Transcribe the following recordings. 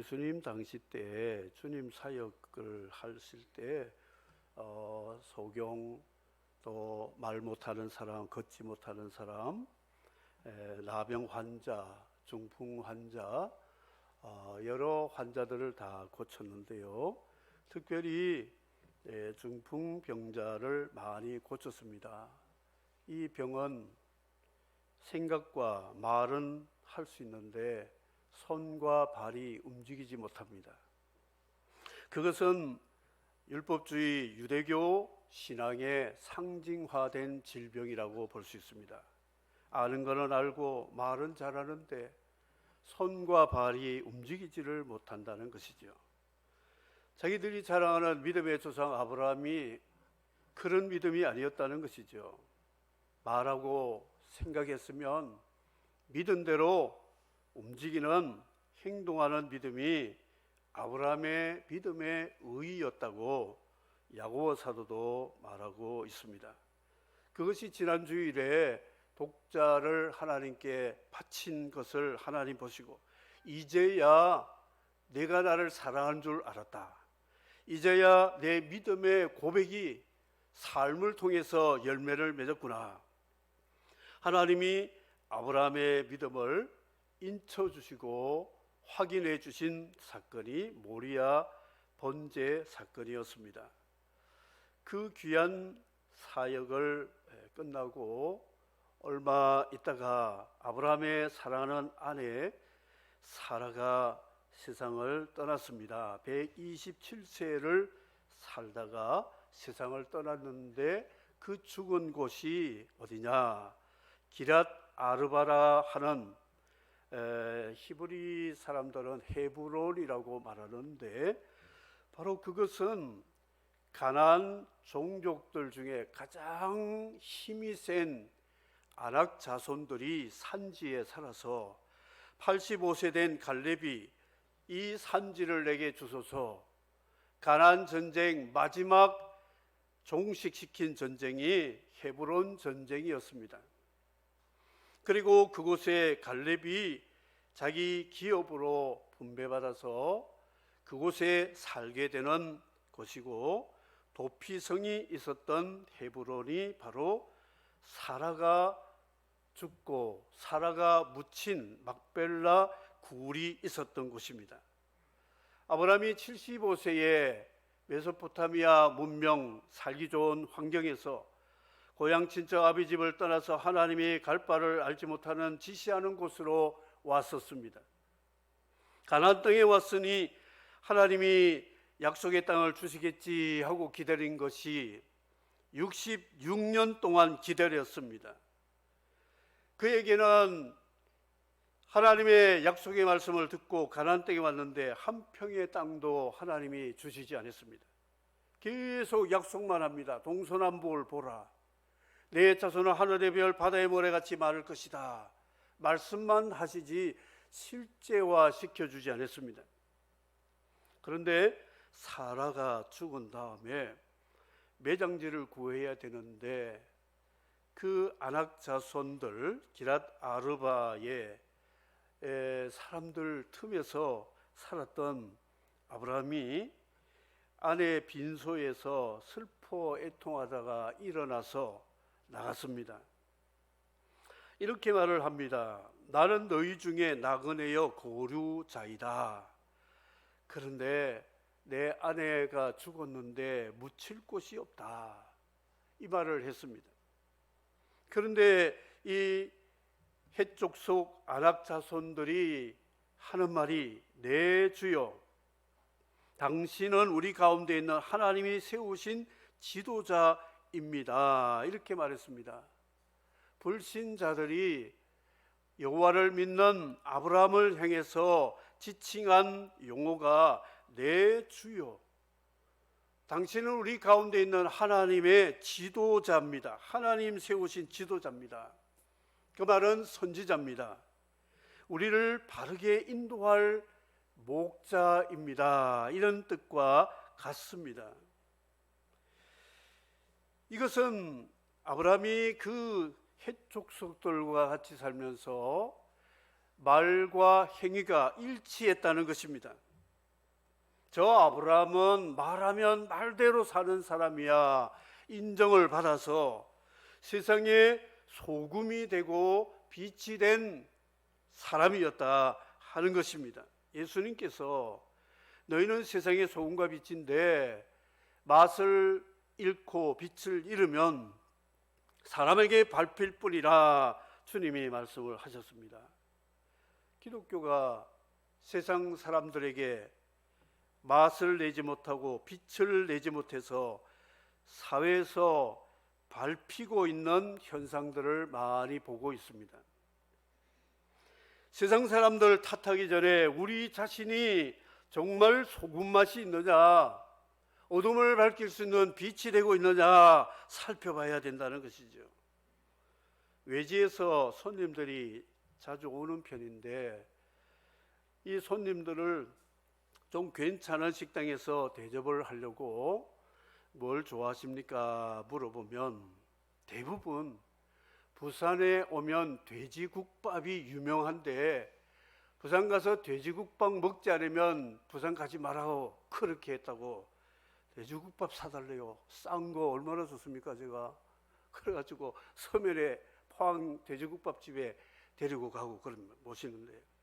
예수님 당시 때 주님 사역을 하실 때 소경, 또 말 못하는 사람, 걷지 못하는 사람, 나병 환자, 중풍 환자, 여러 환자들을 다 고쳤는데요. 특별히 중풍 병자를 많이 고쳤습니다. 이 병은 생각과 말은 할 수 있는데 손과 발이 움직이지 못합니다. 그것은 율법주의 유대교 신앙의 상징화된 질병이라고 볼 수 있습니다. 아는 거는 알고 말은 잘하는데 손과 발이 움직이지를 못한다는 것이죠. 자기들이 자랑하는 믿음의 조상 아브라함이 그런 믿음이 아니었다는 것이죠. 말하고 생각했으면 믿은 대로 움직이는, 행동하는 믿음이 아브라함의 믿음의 의의였다고 야고보 사도도 말하고 있습니다. 그것이 지난 주일에 독자를 하나님께 바친 것을 하나님 보시고 이제야 내가 나를 사랑한 줄 알았다. 이제야 내 믿음의 고백이 삶을 통해서 열매를 맺었구나. 하나님이 아브라함의 믿음을 인쳐주시고 확인해 주신 사건이 모리아 번제 사건이었습니다. 그 귀한 사역을 끝나고 얼마 있다가 아브라함의 사랑하는 아내 사라가 세상을 떠났습니다. 127세를 살다가 세상을 떠났는데 그 죽은 곳이 어디냐? 기랏 아르바라 하는 히브리 사람들은 헤브론이라고 말하는데 바로 그것은 가나안 종족들 중에 가장 힘이 센 아낙 자손들이 산지에 살아서 85세 된 갈렙이 이 산지를 내게 주소서, 가나안 전쟁 마지막 종식시킨 전쟁이 헤브론 전쟁이었습니다. 그리고 그곳에 갈렙이 자기 기업으로 분배받아서 그곳에 살게 되는 곳이고, 도피성이 있었던 헤브론이 바로 사라가 죽고 사라가 묻힌 막벨라 굴이 있었던 곳입니다. 아브라함이 75세에 메소포타미아 문명 살기 좋은 환경에서 고향 친척 아비 집을 떠나서 하나님이 갈 바를 알지 못하는 지시하는 곳으로 왔었습니다. 가나안 땅에 왔으니 하나님이 약속의 땅을 주시겠지 하고 기다린 것이 66년 동안 기다렸습니다. 그에게는 하나님의 약속의 말씀을 듣고 가나안 땅에 왔는데 한 평의 땅도 하나님이 주시지 않았습니다. 계속 약속만 합니다. 동서남북을 보라. 내 자손은 하늘의 별 바다의 모래같이 많을 것이다. 말씀만 하시지 실제화 시켜주지 않았습니다. 그런데 사라가 죽은 다음에 매장지를 구해야 되는데 그 아낙 자손들 기랏 아르바의 사람들 틈에서 살았던 아브라함이 아내의 빈소에서 슬퍼 애통하다가 일어나서 나갔습니다. 이렇게 말을 합니다. 나는 너희 중에 나그네여 고류자이다. 그런데 내 아내가 죽었는데 묻힐 곳이 없다. 이 말을 했습니다. 그런데 이 해족 속 아낙 자손들이 하는 말이 네 주여, 당신은 우리 가운데 있는 하나님이 세우신 지도자입니다. 이렇게 말했습니다. 불신자들이 여호와를 믿는 아브라함을 향해서 지칭한 용어가 네 주여, 당신은 우리 가운데 있는 하나님의 지도자입니다. 하나님 세우신 지도자입니다. 그 말은 선지자입니다. 우리를 바르게 인도할 목자입니다. 이런 뜻과 같습니다. 이것은 아브라함이 그 헷족속들과 같이 살면서 말과 행위가 일치했다는 것입니다. 저 아브라함은 말하면 말대로 사는 사람이야 인정을 받아서 세상에 소금이 되고 빛이 된 사람이었다 하는 것입니다. 예수님께서 너희는 세상의 소금과 빛인데 맛을 잃고 빛을 잃으면 사람에게 밟힐 뿐이라 주님이 말씀을 하셨습니다. 기독교가 세상 사람들에게 맛을 내지 못하고 빛을 내지 못해서 사회에서 밟히고 있는 현상들을 많이 보고 있습니다. 세상 사람들 탓하기 전에 우리 자신이 정말 소금 맛이 있느냐, 어둠을 밝힐 수 있는 빛이 되고 있느냐 살펴봐야 된다는 것이죠. 외지에서 손님들이 자주 오는 편인데 이 손님들을 좀 괜찮은 식당에서 대접을 하려고 뭘 좋아하십니까 물어보면 대부분 부산에 오면 돼지국밥이 유명한데 부산 가서 돼지국밥 먹지 않으면 부산 가지 말라고 그렇게 했다고 돼지국밥 사달래요. 싼 거 얼마나 좋습니까 제가. 그래가지고 서면에 포항 돼지국밥집에 데리고 가고 그런 모시는데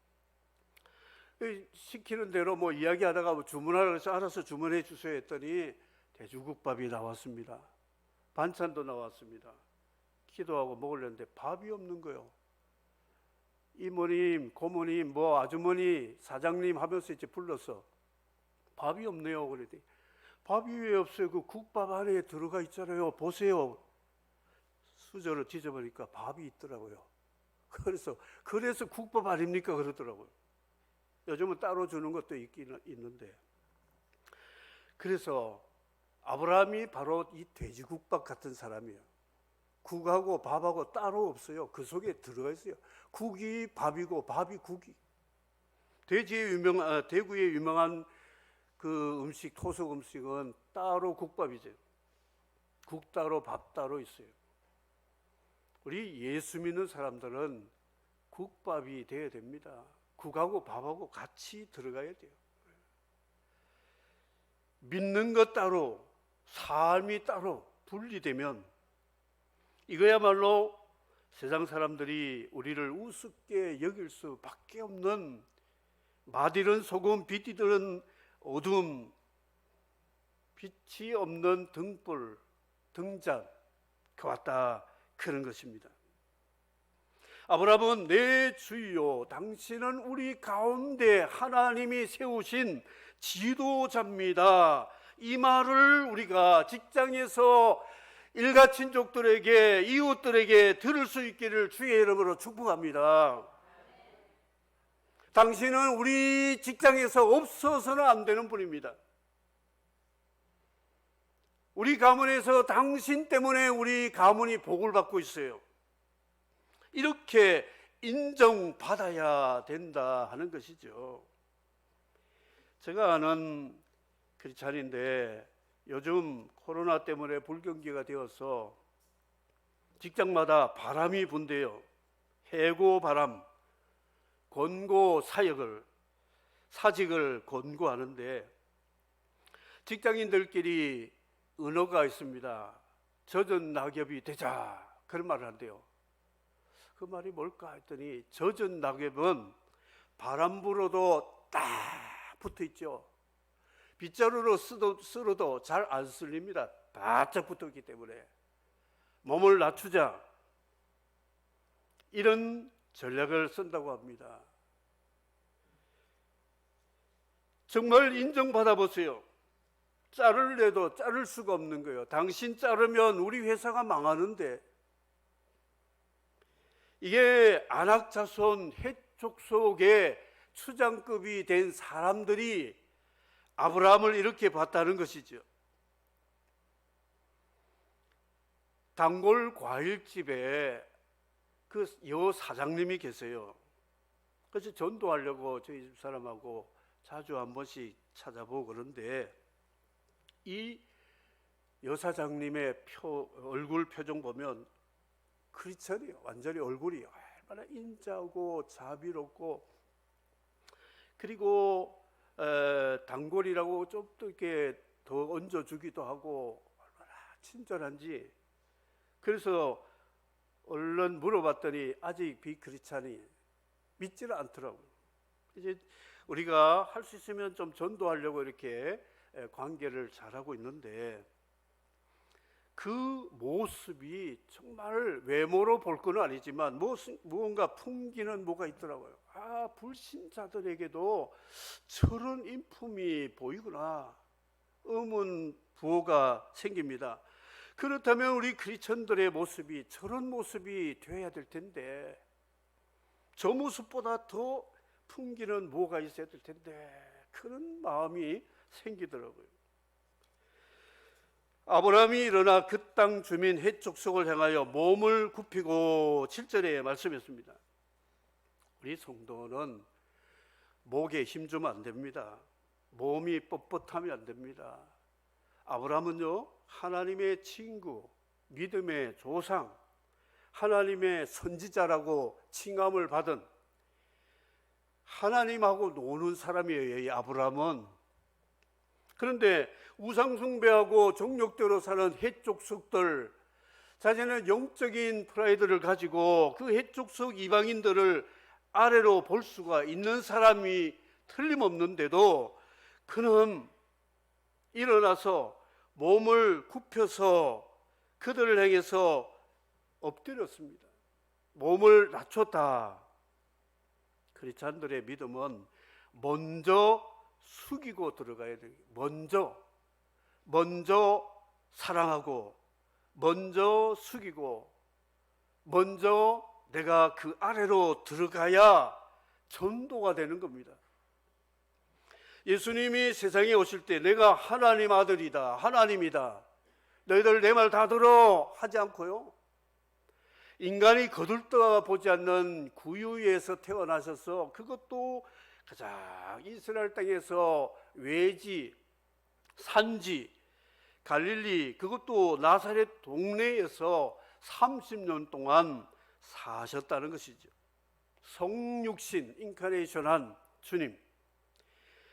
시키는 대로 뭐 이야기하다가 주문하라고 해서 알아서 주문해 주세요 했더니 돼지국밥이 나왔습니다. 반찬도 나왔습니다. 기도하고 먹으려는데 밥이 없는 거예요. 이모님, 고모님, 뭐 아주머니, 사장님 하면서 이제 불러서 밥이 없네요. 그랬더니 밥이 왜 없어요? 그 국밥 안에 들어가 있잖아요. 보세요. 수저를 뒤져보니까 밥이 있더라고요. 그래서 국밥 아닙니까? 그러더라고요. 요즘은 따로 주는 것도 있긴 있는데. 그래서 아브라함이 바로 이 돼지국밥 같은 사람이에요. 국하고 밥하고 따로 없어요. 그 속에 들어가 있어요. 국이 밥이고 밥이 국이. 대구의 유명한 그 음식, 토속 음식은 따로 국밥이죠. 국 따로 밥 따로 있어요. 우리 예수 믿는 사람들은 국밥이 되어야 됩니다. 국하고 밥하고 같이 들어가야 돼요. 믿는 것 따로, 삶이 따로 분리되면 이거야말로 세상 사람들이 우리를 우습게 여길 수밖에 없는 맛이른 소금, 빛 잃은 어둠, 빛이 없는 등불, 등잔 같다 그런 것입니다. 아브라함은 내 주여 당신은 우리 가운데 하나님이 세우신 지도자입니다. 이 말을 우리가 직장에서 일가친족들에게 이웃들에게 들을 수 있기를 주의 이름으로 축복합니다. 당신은 우리 직장에서 없어서는 안 되는 분입니다. 우리 가문에서 당신 때문에 우리 가문이 복을 받고 있어요. 이렇게 인정받아야 된다 하는 것이죠. 제가 아는 크리스찬인데 요즘 코로나 때문에 불경기가 되어서 직장마다 바람이 분대요. 해고 바람, 권고 사직을 권고하는데 직장인들끼리 은어가 있습니다. 젖은 낙엽이 되자 그런 말을 한대요. 그 말이 뭘까 했더니 젖은 낙엽은 바람 불어도 딱 붙어 있죠. 빗자루로 쓸어도 잘 안 쓸립니다. 바짝 붙어 있기 때문에 몸을 낮추자 이런 전략을 쓴다고 합니다. 정말 인정받아 보세요. 자를래도 자를 수가 없는 거예요. 당신 자르면 우리 회사가 망하는데. 이게 안악자손 해족속의 추장급이 된 사람들이 아브라함을 이렇게 봤다는 것이죠. 단골 과일집에 그 여 사장님이 계세요. 그래서 전도하려고 저희 집 사람하고 자주 한 번씩 찾아보고 그런데 이 여사장님의 얼굴 표정 보면 크리스천이에요. 완전히 얼굴이 얼마나 인자하고 자비롭고 그리고 단골이라고 좀 더 이렇게 더 얹어주기도 하고 얼마나 친절한지. 그래서 얼른 물어봤더니 아직 비크리스찬이 믿지를 않더라고요. 이제 우리가 할 수 있으면 좀 전도하려고 이렇게 관계를 잘하고 있는데, 그 모습이 정말 외모로 볼 건 아니지만 무언가 풍기는 뭐가 있더라고요. 아, 불신자들에게도 저런 인품이 보이구나. 의문 부호가 생깁니다. 그렇다면 우리 크리스천들의 모습이 저런 모습이 되어야 될 텐데, 저 모습보다 더 풍기는 뭐가 있어야 될 텐데, 그런 마음이 생기더라고요. 아브라함이 일어나 그 땅 주민 헷 족속을 향하여 몸을 굽히고 7절에 말씀했습니다. 우리 성도는 목에 힘주면 안 됩니다. 몸이 뻣뻣하면 안 됩니다. 아브라함은요, 하나님의 친구, 믿음의 조상, 하나님의 선지자라고 칭함을 받은 하나님하고 노는 사람이에요, 이 아브라함은. 그런데 우상숭배하고 정욕대로 사는 헷족속들, 자신은 영적인 프라이드를 가지고 그 헷족속 이방인들을 아래로 볼 수가 있는 사람이 틀림없는데도 그는 일어나서 몸을 굽혀서 그들을 향해서 엎드렸습니다. 몸을 낮췄다. 크리스찬들의 믿음은 먼저 숙이고 들어가야 돼요. 먼저 사랑하고, 먼저 숙이고, 먼저 내가 그 아래로 들어가야 전도가 되는 겁니다. 예수님이 세상에 오실 때 내가 하나님 아들이다, 하나님이다, 너희들 내 말 다 들어 하지 않고요, 인간이 거들떠보지 않는 구유에서 태어나셔서, 그것도 가장 이스라엘 땅에서 외지, 산지, 갈릴리, 그것도 나사렛 동네에서 30년 동안 사셨다는 것이죠. 성육신, 인카네이션한 주님.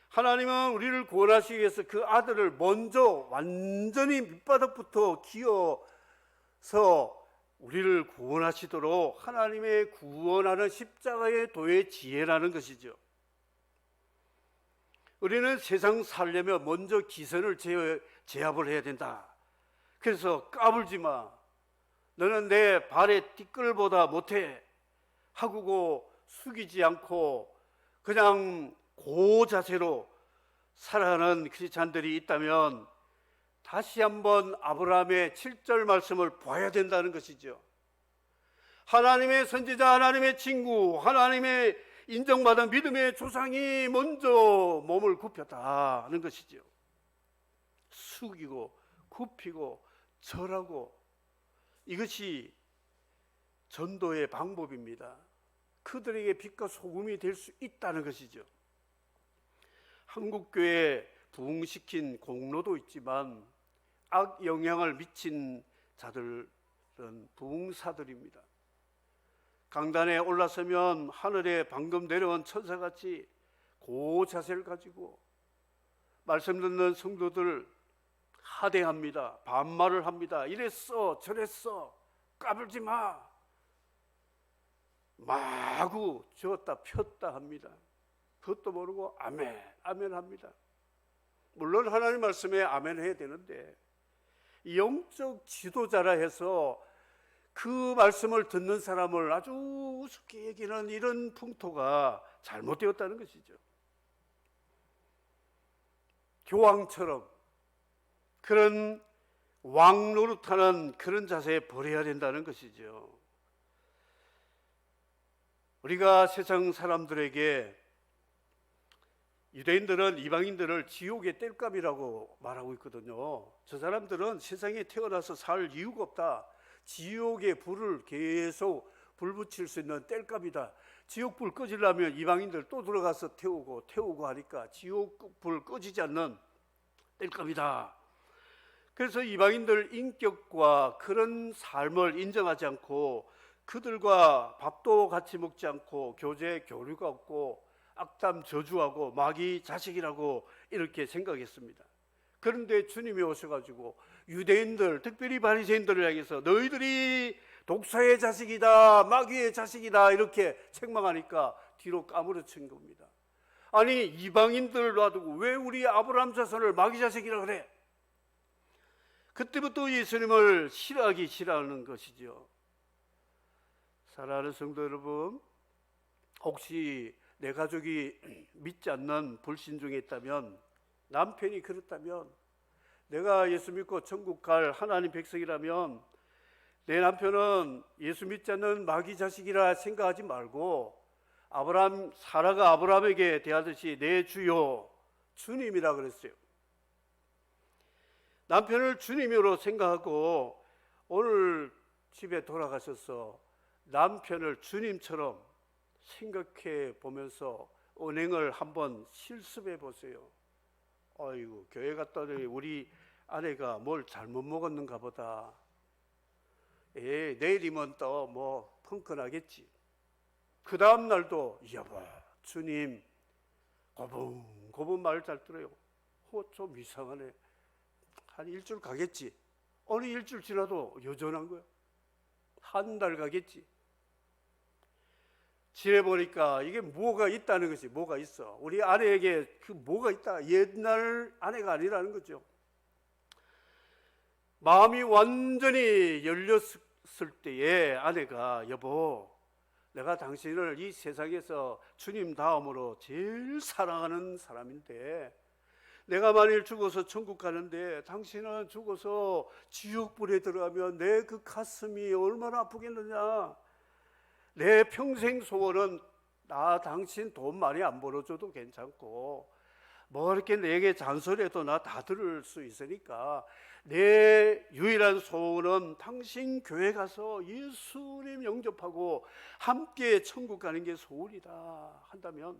하나님은 우리를 구원하시기 위해서 그 아들을 먼저 완전히 밑바닥부터 기어서 우리를 구원하시도록 하나님의 구원하는 십자가의 도의 지혜라는 것이죠. 우리는 세상 살려면 먼저 기선을 제압을 해야 된다. 그래서 까불지 마, 너는 내 발의 티끌보다 못해 하고 숙이지 않고 그냥 고자세로 살아가는 크리스찬들이 있다면 다시 한번 아브라함의 7절 말씀을 봐야 된다는 것이죠. 하나님의 선지자, 하나님의 친구, 하나님의 인정받은 믿음의 조상이 먼저 몸을 굽혔다 하는 것이죠. 숙이고 굽히고 절하고, 이것이 전도의 방법입니다. 그들에게 빛과 소금이 될 수 있다는 것이죠. 한국교회 부흥시킨 공로도 있지만 악 영향을 미친 자들은 부흥사들입니다. 강단에 올라서면 하늘에 방금 내려온 천사같이 고자세를 가지고 말씀 듣는 성도들 하대합니다. 반말을 합니다. 이랬어 저랬어, 까불지 마, 마구 쥐었다 폈다 합니다. 그것도 모르고 아멘 아멘 합니다. 물론 하나님 말씀에 아멘 해야 되는데, 영적 지도자라 해서 그 말씀을 듣는 사람을 아주 우습게 여기는 이런 풍토가 잘못되었다는 것이죠. 교황처럼 그런 왕 노릇하는 그런 자세에 버려야 된다는 것이죠. 우리가 세상 사람들에게, 유대인들은 이방인들을 지옥의 땔감이라고 말하고 있거든요. 저 사람들은 세상에 태어나서 살 이유가 없다. 지옥의 불을 계속 불 붙일 수 있는 땔감이다. 지옥불 꺼지려면 이방인들 또 들어가서 태우고 하니까 지옥불 꺼지지 않는 땔감이다. 그래서 이방인들 인격과 그런 삶을 인정하지 않고, 그들과 밥도 같이 먹지 않고 교제 교류가 없고 악담 저주하고 마귀 자식이라고 이렇게 생각했습니다. 그런데 주님이 오셔가지고 유대인들, 특별히 바리새인들을 향해서 너희들이 독사의 자식이다, 마귀의 자식이다 이렇게 책망하니까 뒤로 까무러친 겁니다. 아니 이방인들 놔두고 왜 우리 아브라함 자손을 마귀 자식이라 그래? 그때부터 예수님을 싫어하기 싫어하는 것이죠. 사랑하는 성도 여러분, 혹시 내 가족이 믿지 않는 불신 중에 있다면, 남편이 그렇다면, 내가 예수 믿고 천국 갈 하나님 백성이라면 내 남편은 예수 믿지 않는 마귀 자식이라 생각하지 말고 사라가 아브라함에게 대하듯이 내 주요 주님이라 그랬어요. 남편을 주님으로 생각하고 오늘 집에 돌아가셔서 남편을 주님처럼 생각해 보면서 은행을 한번 실습해 보세요. 아이고, 교회 갔다 오더니 우리 아내가 뭘 잘못 먹었는가 보다. 내일이면 또 뭐 펑크나겠지. 그 다음 날도 여보, 주님 고분 말 잘 들어요. 좀 이상하네. 한 일주일 가겠지. 어느 일주일 지나도 여전한 거야. 한 달 가겠지. 지내보니까 이게 뭐가 있다는 것이 뭐가 있어. 우리 아내에게 그 뭐가 있다. 옛날 아내가 아니라는 거죠. 마음이 완전히 열렸을 때에 아내가 여보, 내가 당신을 이 세상에서 주님 다음으로 제일 사랑하는 사람인데 내가 만일 죽어서 천국 가는데 당신은 죽어서 지옥불에 들어가면 내 그 가슴이 얼마나 아프겠느냐. 내 평생 소원은 나 당신 돈 많이 안 벌어줘도 괜찮고 뭐 이렇게 내게 잔소리해도 나 다 들을 수 있으니까 내 유일한 소원은 당신 교회 가서 예수님 영접하고 함께 천국 가는 게 소원이다 한다면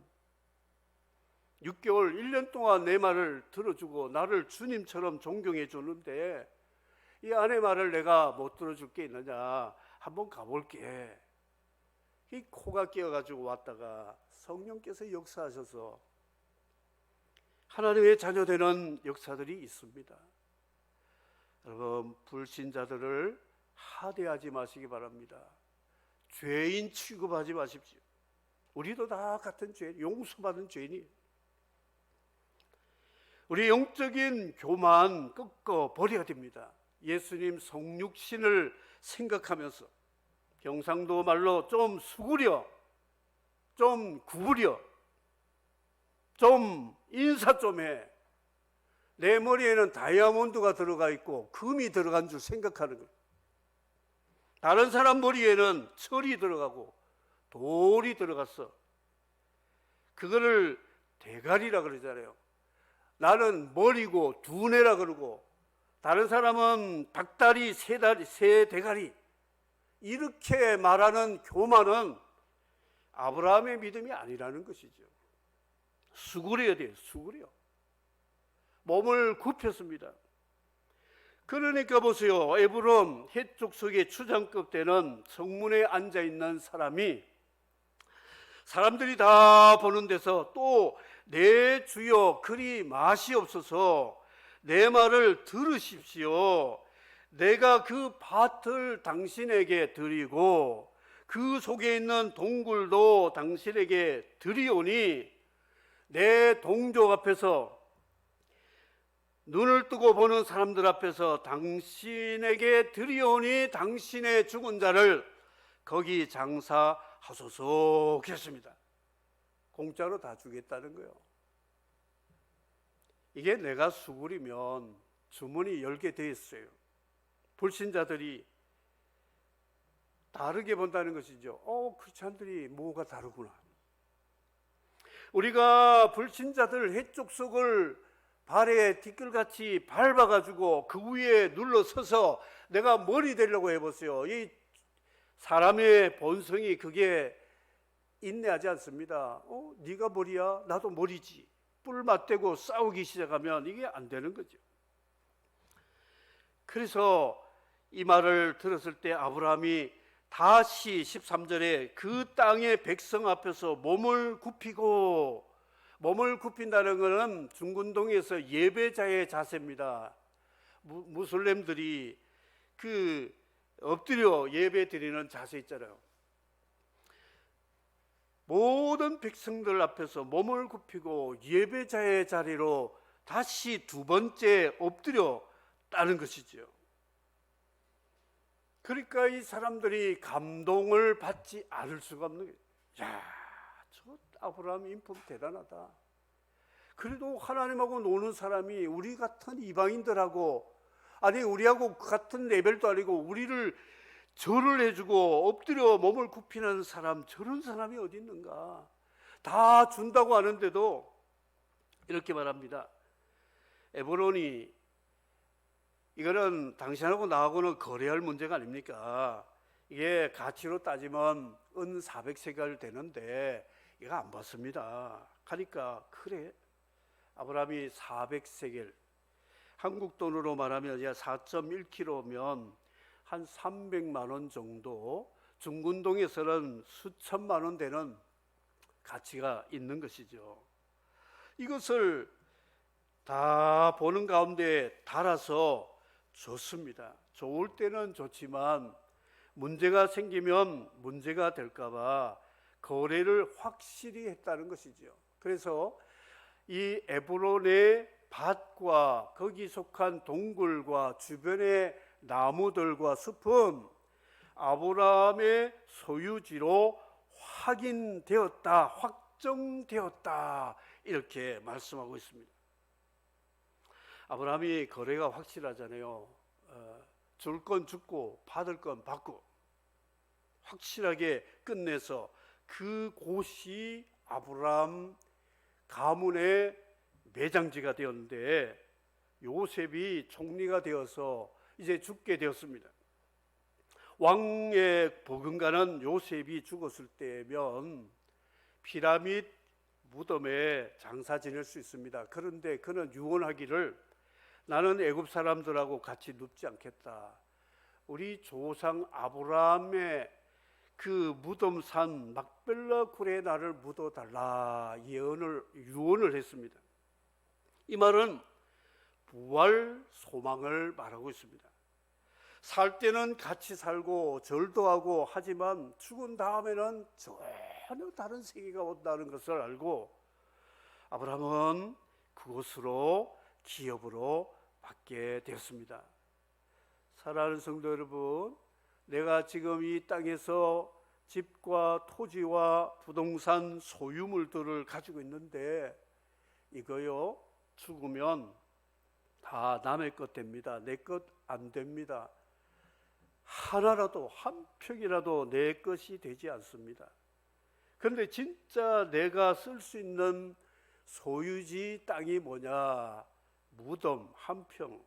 6개월, 1년 동안 내 말을 들어주고 나를 주님처럼 존경해 주는데 이 아내 말을 내가 못 들어줄 게 있느냐. 한번 가볼게. 이 코가 끼어가지고 왔다가 성령께서 역사하셔서 하나님의 자녀되는 역사들이 있습니다. 여러분, 불신자들을 하대하지 마시기 바랍니다. 죄인 취급하지 마십시오. 우리도 다 같은 죄인, 용서받은 죄인이에요. 우리 영적인 교만 꺾어 버려야 됩니다. 예수님 성육신을 생각하면서 경상도 말로 좀 수구려, 좀 구부려, 좀 인사 좀 해. 내 머리에는 다이아몬드가 들어가 있고 금이 들어간 줄 생각하는 거예요. 다른 사람 머리에는 철이 들어가고 돌이 들어갔어. 그거를 대가리라 그러잖아요. 나는 머리고 두뇌라 그러고 다른 사람은 닭다리, 새 대가리. 이렇게 말하는 교만은 아브라함의 믿음이 아니라는 것이죠. 수그려야 돼요. 수그려. 몸을 굽혔습니다. 그러니까 보세요. 에브론 해쪽 속의 추장급 되는 성문에 앉아있는 사람이 사람들이 다 보는 데서 또 내 주여 그리 맛이 없어서 내 말을 들으십시오. 내가 그 밭을 당신에게 드리고 그 속에 있는 동굴도 당신에게 드리오니 내 동족 앞에서 눈을 뜨고 보는 사람들 앞에서 당신에게 드리오니 당신의 죽은 자를 거기 장사하소서 했습니다. 공짜로 다 주겠다는 거예요. 이게 내가 수구리면 주문이 열게 돼 있어요. 불신자들이 다르게 본다는 것이죠. 크리스찬들이 뭐가 다르구나. 우리가 불신자들 해쪽 속을 발에 티끌같이 밟아가지고 그 위에 눌러서서 내가 머리 되려고 해보세요. 이 사람의 본성이 그게 인내하지 않습니다. 네가 머리야? 나도 머리지. 뿔 맞대고 싸우기 시작하면 이게 안 되는 거죠. 그래서 이 말을 들었을 때 아브라함이 다시 13절에 그 땅의 백성 앞에서 몸을 굽히고, 몸을 굽힌다는 것은 중군동에서 예배자의 자세입니다. 무슬림들이 그 엎드려 예배 드리는 자세 있잖아요. 모든 백성들 앞에서 몸을 굽히고 예배자의 자리로 다시 두 번째 엎드렸다는 것이죠. 그러니까 이 사람들이 감동을 받지 않을 수가 없는 거예요. 야, 저 아브라함 인품 대단하다. 그래도 하나님하고 노는 사람이 우리 같은 이방인들하고, 아니 우리하고 같은 레벨도 아니고 우리를 절을 해주고 엎드려 몸을 굽히는 사람, 저런 사람이 어디 있는가. 다 준다고 하는데도 이렇게 말합니다. 에브론이, 이거는 당신하고 나하고는 거래할 문제가 아닙니까? 이게 가치로 따지면 은 400세겔 되는데 이거 안 받습니다. 하니까 그래, 아브라함이 400세겔, 한국 돈으로 말하면 4.1kg면 한 300만 원 정도, 중군동에서는 수천만 원 되는 가치가 있는 것이죠. 이것을 다 보는 가운데 달아서 좋습니다. 좋을 때는 좋지만 문제가 생기면 문제가 될까봐 거래를 확실히 했다는 것이죠. 그래서 이 에브론의 밭과 거기 속한 동굴과 주변의 나무들과 숲은 아브라함의 소유지로 확인되었다, 확정되었다, 이렇게 말씀하고 있습니다. 아브라함이 거래가 확실하잖아요. 줄 건 주고 받을 건 받고 확실하게 끝내서 그 곳이 아브라함 가문의 매장지가 되었는데, 요셉이 총리가 되어서 이제 죽게 되었습니다. 왕의 버금가는 요셉이 죽었을 때면 피라밋 무덤에 장사 지낼 수 있습니다. 그런데 그는 유언하기를, 나는 애굽 사람들하고 같이 눕지 않겠다. 우리 조상 아브라함의 그 무덤산 막벨라 굴에 나를 묻어달라, 유언을 했습니다. 이 말은 부활 소망을 말하고 있습니다. 살 때는 같이 살고 절도 하고 하지만 죽은 다음에는 전혀 다른 세계가 온다는 것을 알고 아브라함은 그곳으로 기업으로 받게 되었습니다. 사랑하는 성도 여러분, 내가 지금 이 땅에서 집과 토지와 부동산 소유물들을 가지고 있는데 이거요, 죽으면 다 남의 것 됩니다. 내 것 안 됩니다. 하나라도, 한 평이라도 내 것이 되지 않습니다. 그런데 진짜 내가 쓸 수 있는 소유지 땅이 뭐냐? 무덤 한 평,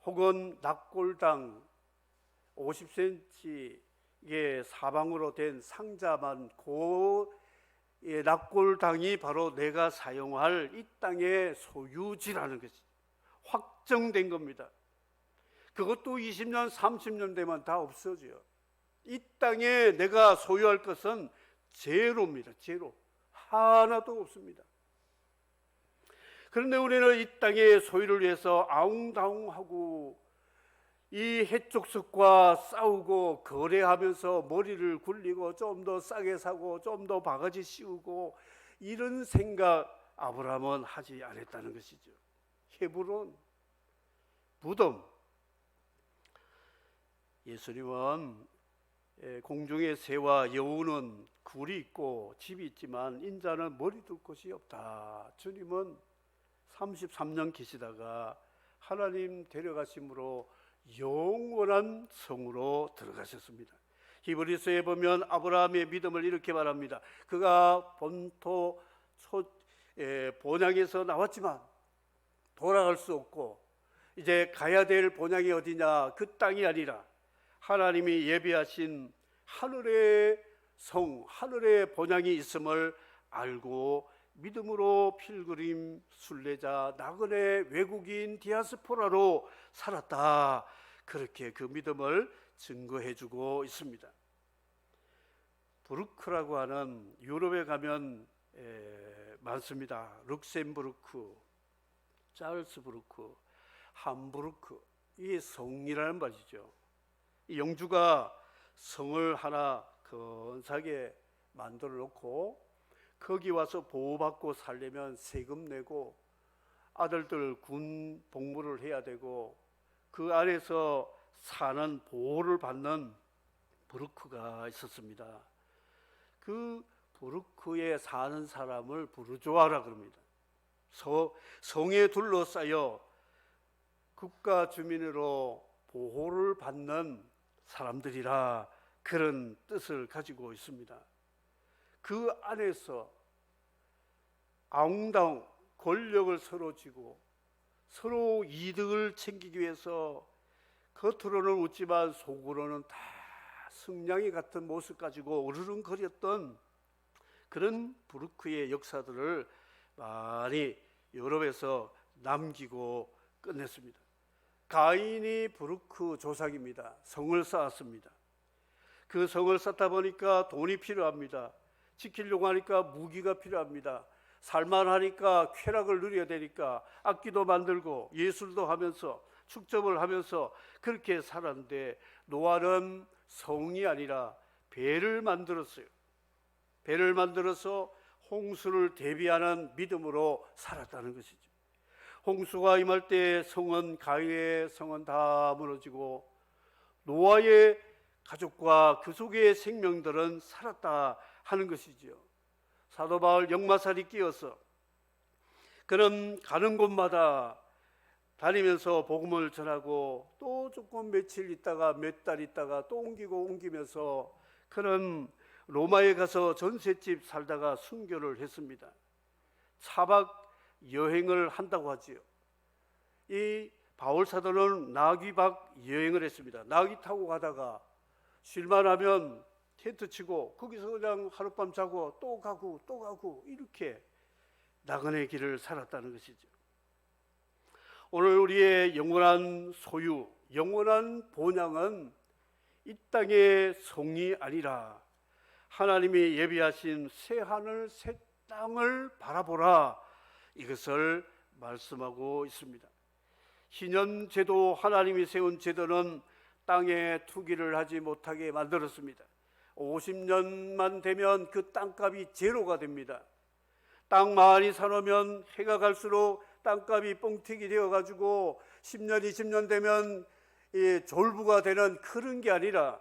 혹은 낙골당 50cm의 사방으로 된 상자만, 그 낙골당이 바로 내가 사용할 이 땅의 소유지라는 것이 확정된 겁니다. 그것도 20년, 30년 되면 다 없어져요. 이 땅에 내가 소유할 것은 제로입니다. 제로. 하나도 없습니다. 그런데 우리는 이 땅의 소유를 위해서 아웅다웅하고 이 해족석과 싸우고 거래하면서 머리를 굴리고 좀 더 싸게 사고 좀 더 바가지 씌우고, 이런 생각 아브라함은 하지 않았다는 것이죠. 헤브론, 무덤. 예수님은 공중의 새와 여우는 굴이 있고 집이 있지만 인자는 머리 둘 곳이 없다. 주님은 33년 계시다가 하나님 데려가심으로 영원한 성으로 들어가셨습니다. 히브리서에 보면 아브라함의 믿음을 이렇게 말합니다. 그가 본토 본향에서 나왔지만 돌아갈 수 없고 이제 가야 될 본향이 어디냐? 그 땅이 아니라 하나님이 예비하신 하늘의 성, 하늘의 본향이 있음을 알고 믿음으로 필그림, 순례자, 나그네, 외국인, 디아스포라로 살았다. 그렇게 그 믿음을 증거해주고 있습니다. 부르크라고 하는 유럽에 가면 많습니다. 룩셈부르크, 짤스부르크, 함부르크, 이 성이라는 말이죠. 이 영주가 성을 하나 근사하게 만들어 놓고 거기 와서 보호받고 살려면 세금 내고 아들들 군 복무를 해야 되고 그 안에서 사는 보호를 받는 부르크가 있었습니다. 그 부르크에 사는 사람을 부르조아라 그럽니다. 성에 둘러싸여 국가 주민으로 보호를 받는 사람들이라 그런 뜻을 가지고 있습니다. 그 안에서 아웅다웅 권력을 서로 쥐고 서로 이득을 챙기기 위해서 겉으로는 웃지만 속으로는 다 승냥이 같은 모습 가지고 으르렁거렸던 그런 부르크의 역사들을 많이 유럽에서 남기고 끝냈습니다. 가인이 부르크 조상입니다. 성을 쌓았습니다. 그 성을 쌓다 보니까 돈이 필요합니다. 지키려고 하니까 무기가 필요합니다. 살만하니까 쾌락을 누려야 되니까 악기도 만들고 예술도 하면서 축적을 하면서 그렇게 살았는데 노아는 성이 아니라 배를 만들었어요. 배를 만들어서 홍수를 대비하는 믿음으로 살았다는 것이죠. 홍수가 임할 때 성은 가인의 성은 다 무너지고 노아의 가족과 그 속의 생명들은 살았다 하는 것이죠. 사도 바울 역마살이 끼어서 그는 가는 곳마다 다니면서 복음을 전하고 또 조금 며칠 있다가 몇 달 있다가 또 옮기면서 그는 로마에 가서 전셋집 살다가 순교를 했습니다. 차박 여행을 한다고 하지요. 이 바울 사도는 나귀박 여행을 했습니다. 나귀 타고 가다가 쉴만하면 텐트 치고 거기서 그냥 하룻밤 자고 또 가고 이렇게 나그네 길을 살았다는 것이죠. 오늘 우리의 영원한 소유, 영원한 본향은 이 땅의 성이 아니라 하나님이 예비하신 새 하늘 새 땅을 바라보라, 이것을 말씀하고 있습니다. 신현제도, 하나님이 세운 제도는 땅에 투기를 하지 못하게 만들었습니다. 50년만 되면 그 땅값이 제로가 됩니다. 땅 많이 사놓으면 해가 갈수록 땅값이 뻥튀기 되어가지고 10년, 20년 되면 졸부가 되는 그런 게 아니라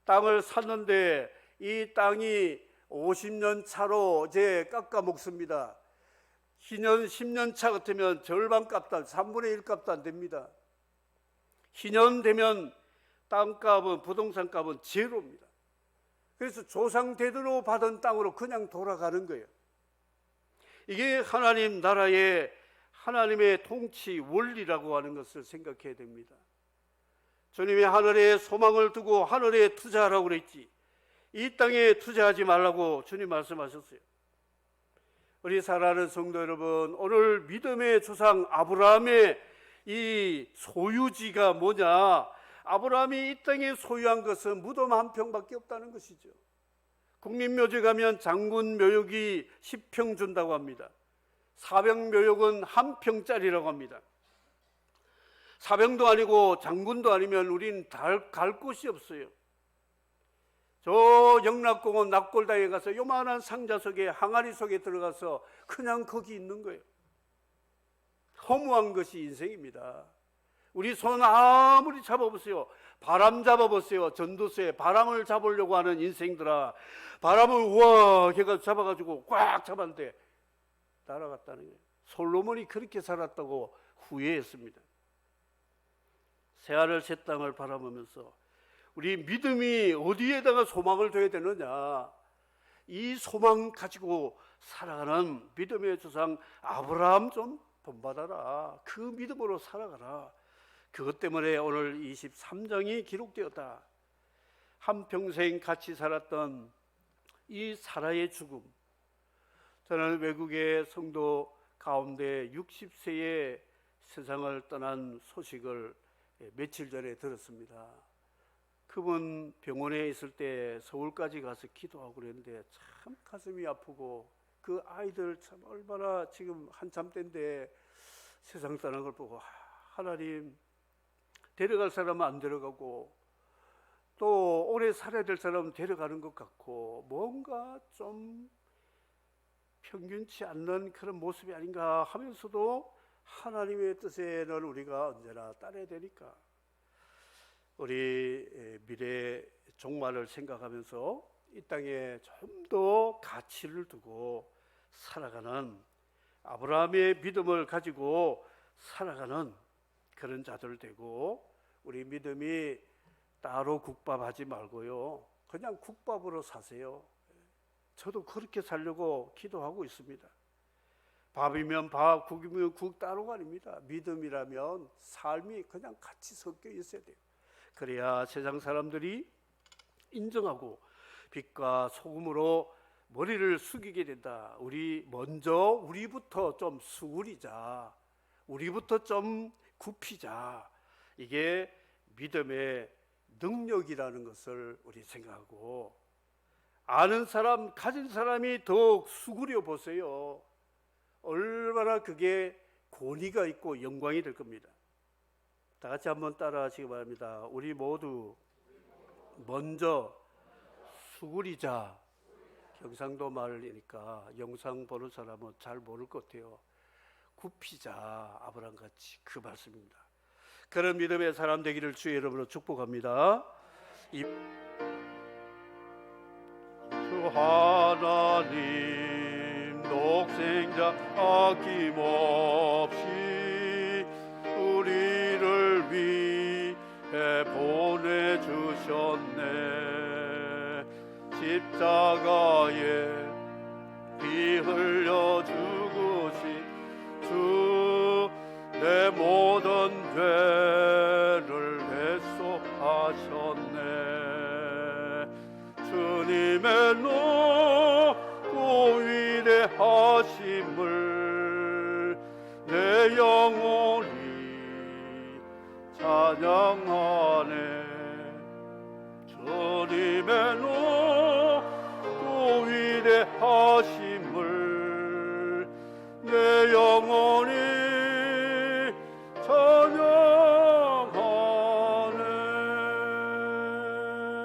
땅을 샀는데 이 땅이 50년 차로 이제 깎아 먹습니다. 2년, 10년 차 같으면 절반 값도 3분의 1 값도 안 됩니다. 2년 되면 땅값은, 부동산 값은 제로입니다. 그래서 조상 대대로 받은 땅으로 그냥 돌아가는 거예요. 이게 하나님 나라의 하나님의 통치 원리라고 하는 것을 생각해야 됩니다. 주님이 하늘에 소망을 두고 하늘에 투자하라고 그랬지, 이 땅에 투자하지 말라고 주님 말씀하셨어요. 우리 사랑하는 성도 여러분, 오늘 믿음의 조상 아브라함의 이 소유지가 뭐냐? 아브라함이 이 땅에 소유한 것은 무덤 한 평밖에 없다는 것이죠. 국립묘지 가면 장군 묘역이 10평 준다고 합니다. 사병 묘역은 한 평짜리라고 합니다. 사병도 아니고 장군도 아니면 우리는 갈 곳이 없어요. 저 영락공원 낙골당에 가서 요만한 상자 속에, 항아리 속에 들어가서 그냥 거기 있는 거예요. 허무한 것이 인생입니다. 우리 손 아무리 잡아보세요. 바람 잡아보세요. 전도서에 바람을 잡으려고 하는 인생들아, 바람을 우와 걔가 잡아가지고 꽉 잡았는데 날아갔다는 거예요. 솔로몬이 그렇게 살았다고 후회했습니다. 새하늘 새 땅을 바라보면서 우리 믿음이 어디에다가 소망을 둬야 되느냐, 이 소망 가지고 살아가는 믿음의 조상 아브라함 좀 본받아라. 그 믿음으로 살아가라. 그것 때문에 오늘 23장이 기록되었다. 한평생 같이 살았던 이 사라의 죽음, 저는 외국의 성도 가운데 60세에 세상을 떠난 소식을 며칠 전에 들었습니다. 그분 병원에 있을 때 서울까지 가서 기도하고 그랬는데 참 가슴이 아프고, 그 아이들 참 얼마나 지금 한참 때인데 세상 떠난 걸 보고, 하나님, 데려갈 사람은 안 데려가고 또 오래 살아야 될 사람은 데려가는 것 같고, 뭔가 좀 평균치 않는 그런 모습이 아닌가 하면서도 하나님의 뜻에는 우리가 언제나 따라야 되니까, 우리 미래 종말을 생각하면서 이 땅에 좀 더 가치를 두고 살아가는, 아브라함의 믿음을 가지고 살아가는 그런 자들 되고, 우리 믿음이 따로 국밥하지 말고요, 그냥 국밥으로 사세요. 저도 그렇게 살려고 기도하고 있습니다. 밥이면 밥, 국이면 국 따로가 아닙니다. 믿음이라면 삶이 그냥 같이 섞여 있어야 돼요. 그래야 세상 사람들이 인정하고 빛과 소금으로 머리를 숙이게 된다. 우리 먼저 우리부터 좀 수그리자. 우리부터 좀 굽히자. 이게 믿음의 능력이라는 것을 우리 생각하고, 아는 사람, 가진 사람이 더욱 수그려 보세요. 얼마나 그게 권위가 있고 영광이 될 겁니다. 다 같이 한번 따라 하시기 바랍니다. 우리 모두 먼저 수그리자. 경상도 말이니까 영상 보는 사람은 잘 모를 것 같아요. 굽히자, 아브라함같이, 그 말씀입니다. 그런 믿음의 사람 되기를 주의 이름으로 축복합니다. 주 하나님 독생자 아낌없이 우리를 위해 보내주셨네. 십자가에 피 흘려 죽으신 주, 내 모든 죄를 해소하셨네. 주님의 높고 위대하심을 내 영혼이 찬양하네.